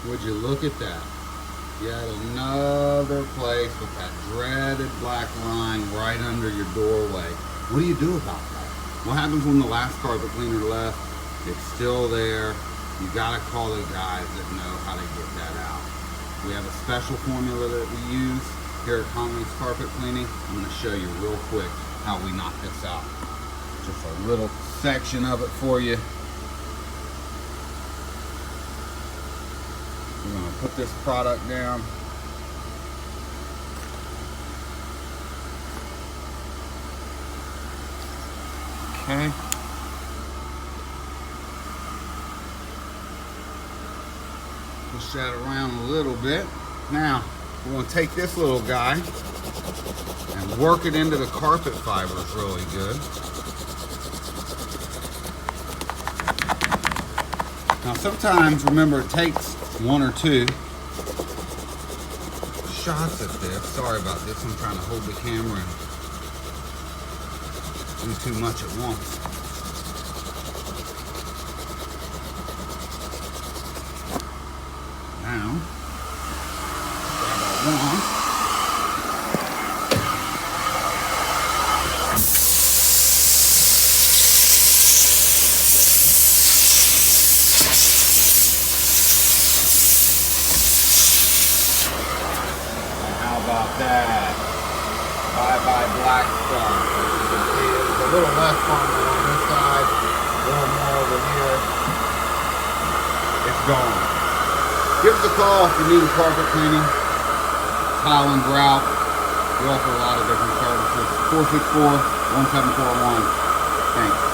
Would you look at that? Yet another place with that dreaded black line right under your doorway. What do you do about that? What happens when the last carpet cleaner left? It's still there. You gotta call the guys that know how to get that out. We have a special formula that we use here at Conley's Carpet Cleaning. I'm gonna show you real quick how we knock this out. Just a little section of it for you. We're gonna put this product down. Okay. Push that around a little bit. Now, we're going to take this little guy and work it into the carpet fibers really good. Now, sometimes, remember, it takes one or two shots at this. Sorry about this. I'm trying to hold the camera and do too much at once. Now, grab our wand. How about that? Bye-bye black stuff. As you can see, it's a little less prominent on this side, a little more over here. It's gone. Give us a call if you need carpet cleaning, tile and grout. We offer a lot of different services. 464-1741. Thanks.